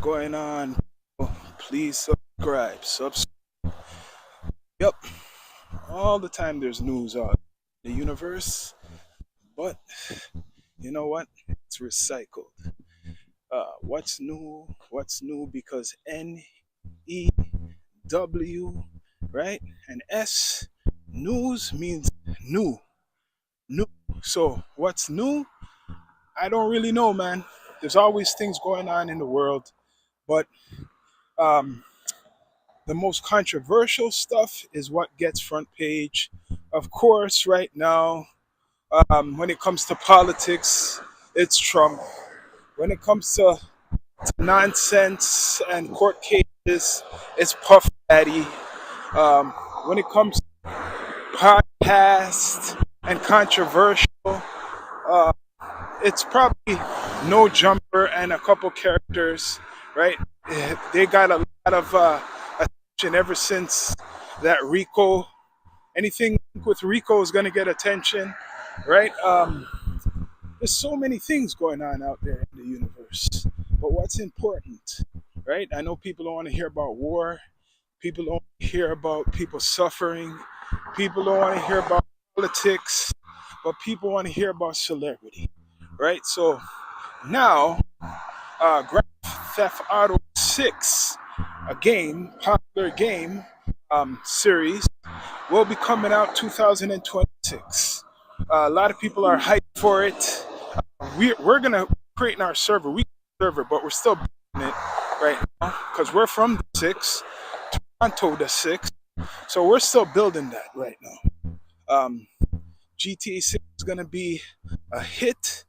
going on? Please subscribe. Yep, all the time there's news on the universe, but you know what? It's recycled. What's new? What's new? Because NEW, right? And S, news means new, new. So what's new? I don't really know, man. There's always things going on in the world, but um, the most controversial stuff is what gets front page. Of course, right now, when it comes to politics, it's Trump. When it comes to nonsense and court cases, it's Puff Daddy. Um, when it comes to podcast and controversial, uh, it's probably No Jumper and a couple characters, right? They got a lot of attention ever since that Rico. Anything with Rico is going to get attention, right? There's so many things going on out there in the universe. But what's important, right? I know people don't want to hear about war. People don't want to hear about people suffering. People don't want to hear about politics. But people want to hear about celebrity, right? So now, Grand Theft Auto 6, a game, popular game series, will be coming out 2026. A lot of people are hyped for it. We're gonna create our server, but we're still building it right now because we're from the six, Toronto the six, so we're still building that right now. GTA 6 is gonna be a hit.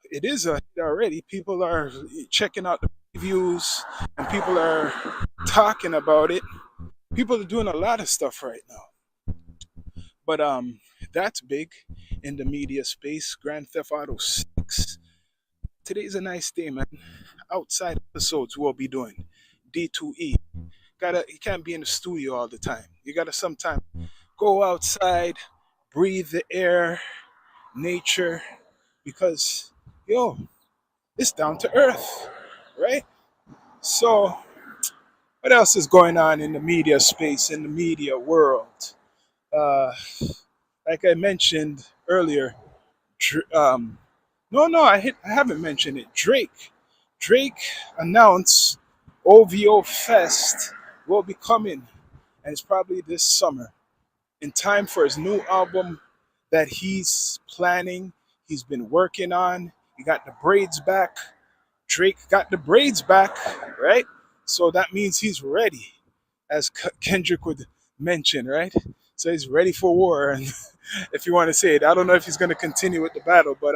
It is a hit already. People are checking out the reviews and people are talking about it. People are doing a lot of stuff right now. But that's big in the media space. Grand Theft Auto 6. Today's a nice day, man. Outside episodes we'll be doing. D2E. You can't be in the studio all the time. You gotta sometimes go outside, breathe the air, nature, because yo, it's down to earth, right? So what else is going on in the media space, in the media world? Uh, like I mentioned earlier, no, I haven't mentioned it. Drake announced OVO Fest will be coming, and it's probably this summer, in time for his new album that he's planning. He's been working on. He got the braids back. Drake got the braids back, right? So that means he's ready, as Kendrick would mention, right? So he's ready for war, and if you want to say it, I don't know if he's going to continue with the battle, but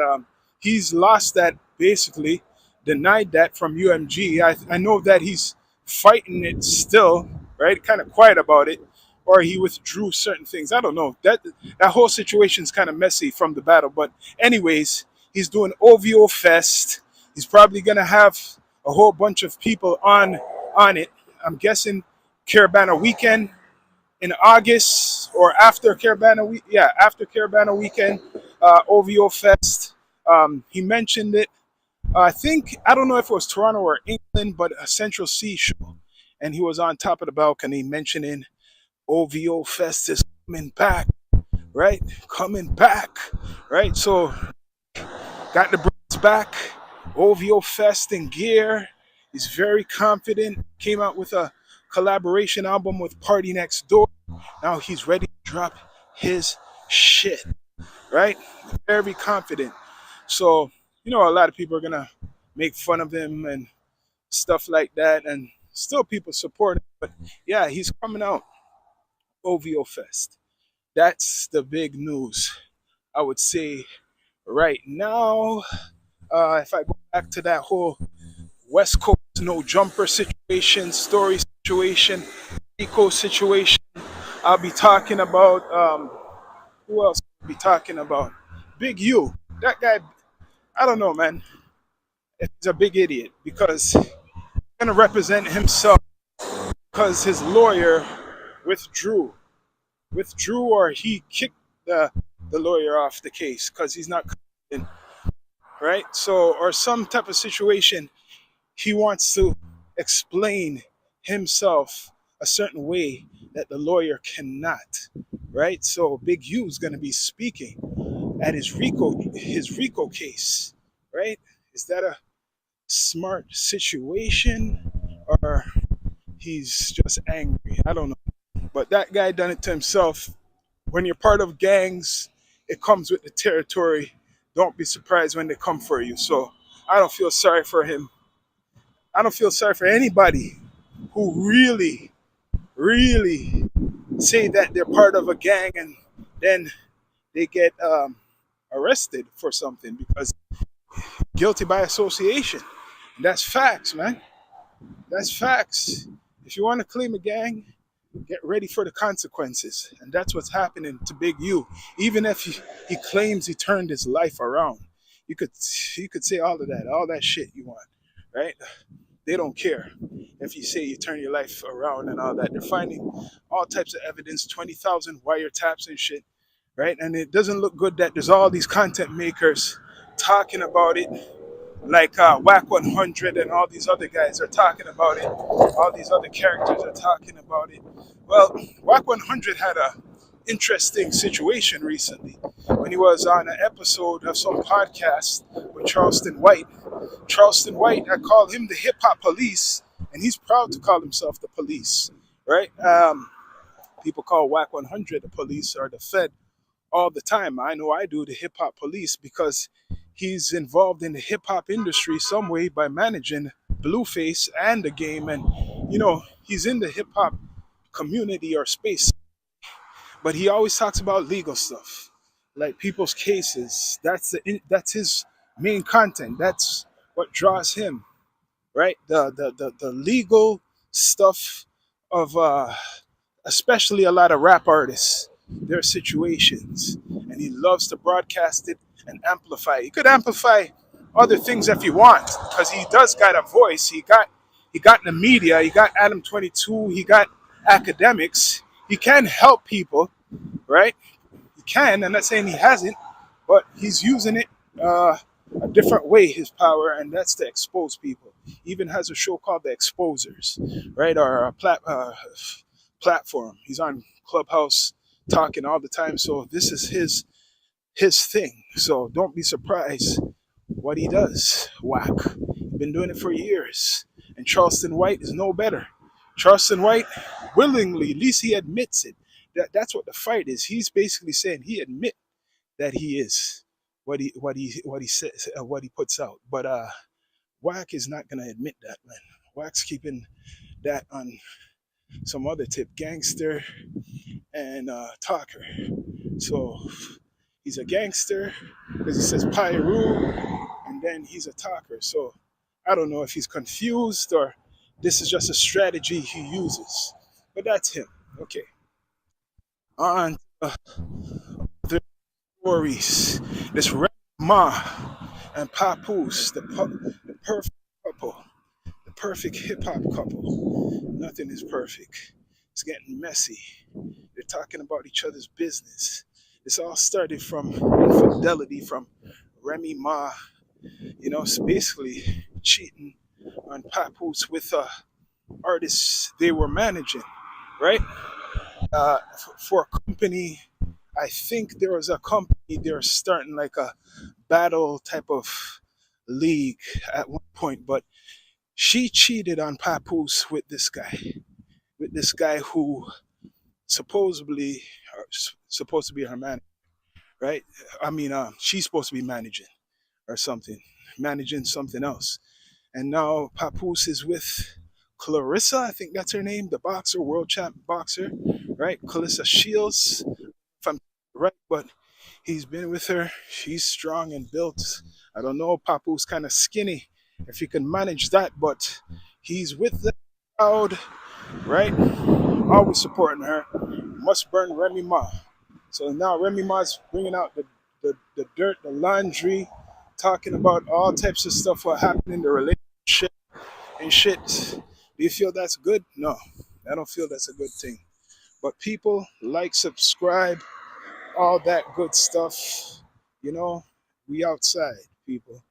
he's lost that, basically denied that from UMG. I know that he's fighting it still, right? Kind of quiet about it, or he withdrew certain things. I don't know. That whole situation's kind of messy from the battle, but anyways, he's doing OVO Fest. He's probably gonna have a whole bunch of people on it. I'm guessing Caravana Weekend in August or after Caravana Week. Yeah, after Caravana Weekend, OVO Fest. He mentioned it. I think I don't know if it was Toronto or England, but a Central Sea show, and he was on top of the balcony mentioning OVO Fest is coming back, right? Coming back, right? So got the braids back. OVO Fest in gear. He's very confident. Came out with a collaboration album with Party Next Door. Now he's ready to drop his shit, right? Very confident. So, a lot of people are gonna make fun of him and stuff like that, and still people support him. But yeah, he's coming out. OVO Fest. That's the big news, I would say, right now. If I go back to that whole West Coast no jumper situation, Eco situation, I'll be talking about, who else I'll be talking about? Big U. That guy, I don't know, man. He's a big idiot because he's going to represent himself because his lawyer withdrew. Or he kicked the lawyer off the case because he's not confident, right? So, or some type of situation he wants to explain himself a certain way that the lawyer cannot, right? So Big U is going to be speaking at his RICO case, right? Is that a smart situation, or he's just angry? I don't know. But that guy done it to himself. When you're part of gangs, it comes with the territory. Don't be surprised when they come for you. So I don't feel sorry for him. I don't feel sorry for anybody who really say that they're part of a gang and then they get arrested for something because guilty by association. That's facts, man. That's facts. If you want to claim a gang, get ready for the consequences. And that's what's happening to Big U. Even if he claims he turned his life around, you could say all that shit you want, right? They don't care if you say you turn your life around and all that. They're finding all types of evidence, 20,000 wiretaps and shit, right? And it doesn't look good that there's all these content makers talking about it, like Whack 100 and all these other guys are talking about it. All these other characters are talking about it. Well, Whack 100 had a interesting situation recently when he was on an episode of some podcast with Charleston White. Charleston White, I call him the hip hop police, and he's proud to call himself the police, right? People call Whack 100 the police or the Fed all the time. I know I do, the hip hop police, because he's involved in the hip hop industry some way by managing Blueface and the game, and he's in the hip hop community or space, but he always talks about legal stuff, like people's cases. That's his main content. That's what draws him, right? The legal stuff of especially a lot of rap artists, their situations, and he loves to broadcast it and amplify. He could amplify other things if he wants, because he does got a voice. He got the media. He got Adam 22. He got academics. He can help people, right? He can. I'm not saying he hasn't, but he's using it a different way, his power, and that's to expose people. He even has a show called The Exposers, right? Or a platform. He's on Clubhouse talking all the time. So this is his thing. So don't be surprised what he does. Whack. He's been doing it for years. And Charleston White is no better. Charleston White willingly, at least he admits it. That's what the fight is. He's basically saying he admit that he is what he says, what he puts out. But Whack is not gonna admit that, man. Whack's keeping that on some other tip, gangster and talker. So he's a gangster because he says Pyru, and then he's a talker. So I don't know if he's confused or this is just a strategy he uses. But that's him. Okay. On the stories. This Red Ma and Papoose, the perfect couple, the perfect hip hop couple. Nothing is perfect. It's getting messy. They're talking about each other's business. This all started from infidelity from Remy Ma, it's basically cheating on Papoose with artists they were managing, right? For a company, I think there was a company, they're starting like a battle type of league at one point, but she cheated on Papoose with this guy who supposedly supposed to be her manager, right? I mean, she's supposed to be managing or something, managing something else. And now Papoose is with Clarissa, I think that's her name, the boxer, world champ boxer, right? Clarissa Shields, if I'm right, but he's been with her. She's strong and built. I don't know, Papoose kind of skinny, if he can manage that, but he's with the crowd, right? Always supporting her. Must burn Remy Ma. So now Remy Ma's bringing out the dirt, the laundry, talking about all types of stuff what happened in the relationship and shit. Do you feel that's good? No, I don't feel that's a good thing. But people like, subscribe, all that good stuff. We outside, people.